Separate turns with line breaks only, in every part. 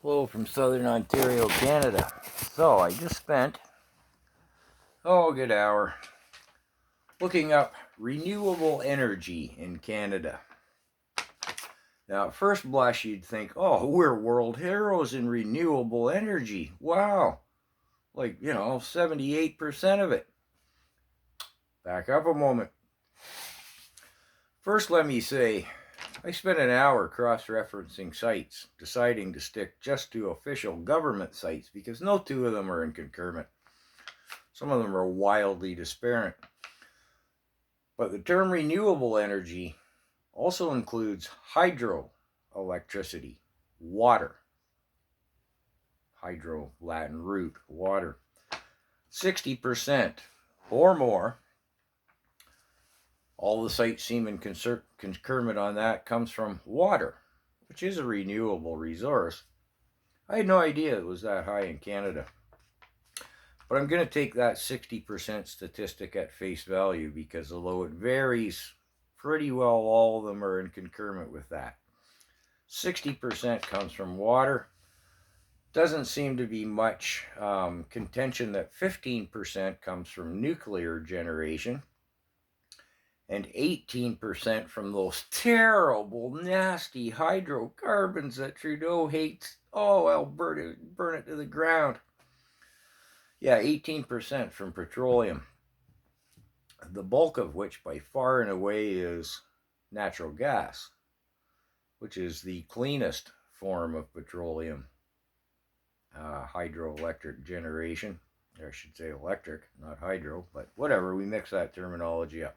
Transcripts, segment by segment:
Hello from Southern Ontario, Canada. So I just spent, a good hour looking up renewable energy in Canada. Now, at first blush, you'd think, oh, we're world heroes in renewable energy. Wow. 78% of it. Back up a moment. First, let me say, I spent an hour cross-referencing sites, deciding to stick just to official government sites because no two of them are in concurrent. Some of them are wildly disparate. But the term renewable energy also includes hydroelectricity, water. Hydro, Latin root, water. 60% or more, all the sites seem in concurrent on that, comes from water, which is a renewable resource. I had no idea it was that high in Canada. But I'm going to take that 60% statistic at face value because although it varies, pretty well all of them are in concurrent with that. 60% comes from water. Doesn't seem to be much contention that 15% comes from nuclear generation and 18% from those terrible, nasty hydrocarbons that Trudeau hates. Oh, I'll burn it to the ground. Yeah, 18% from petroleum, the bulk of which by far and away is natural gas, which is the cleanest form of petroleum hydroelectric generation. Or I should say electric, not hydro, but whatever, we mix that terminology up.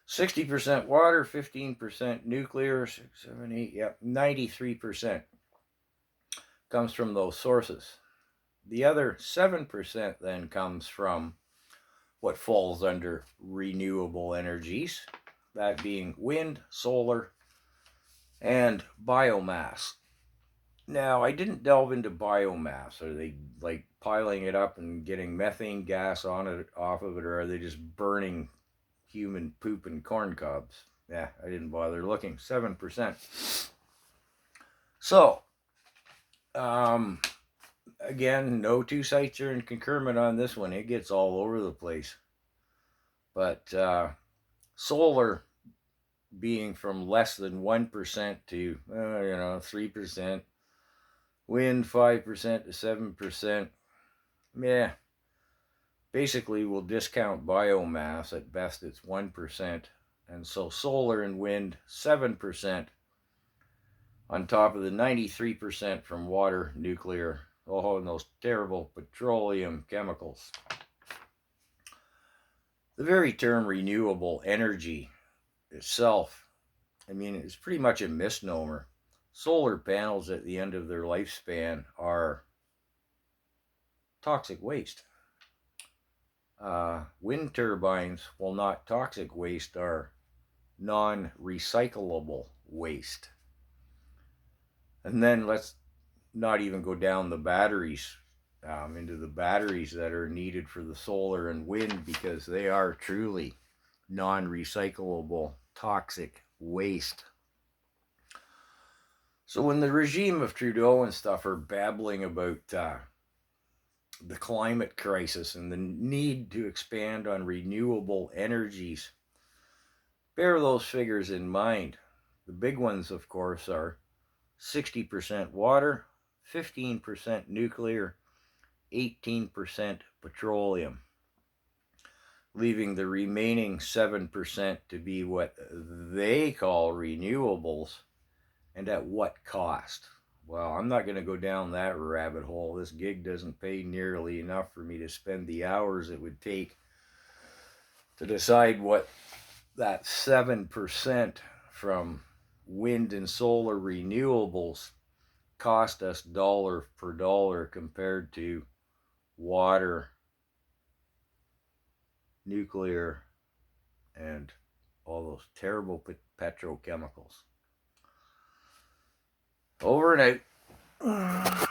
60% water, 15% nuclear, 6, 7, 8, 93% comes from those sources. The other 7% then comes from what falls under renewable energies, that being wind, solar, and biomass. Now, I didn't delve into biomass. Are they like piling it up and getting methane gas off of it, or are they just burning human poop and corn cobs? Yeah, I didn't bother looking. 7%. So, again, no two sites are in concurrent on this one. It gets all over the place. But solar being from less than 1% to 3%, wind 5% to 7%. Yeah, basically we'll discount biomass. At best it's 1%, and so solar and wind 7% on top of the 93% from water, nuclear, and those terrible petroleum chemicals. The very term renewable energy itself, it's pretty much a misnomer. Solar panels at the end of their lifespan are toxic waste. Wind turbines, while not toxic waste, are non-recyclable waste. And then let's not even go down the batteries, into the batteries that are needed for the solar and wind, because they are truly non-recyclable toxic waste. So when the regime of Trudeau and stuff are babbling about the climate crisis and the need to expand on renewable energies, bear those figures in mind. The big ones, of course, are 60% water, 15% nuclear, 18% petroleum, leaving the remaining 7% to be what they call renewables, and at what cost? Well, I'm not going to go down that rabbit hole. This gig doesn't pay nearly enough for me to spend the hours it would take to decide what that 7% from wind and solar renewables cost us dollar for dollar compared to water, nuclear, and all those terrible petrochemicals. Over and out.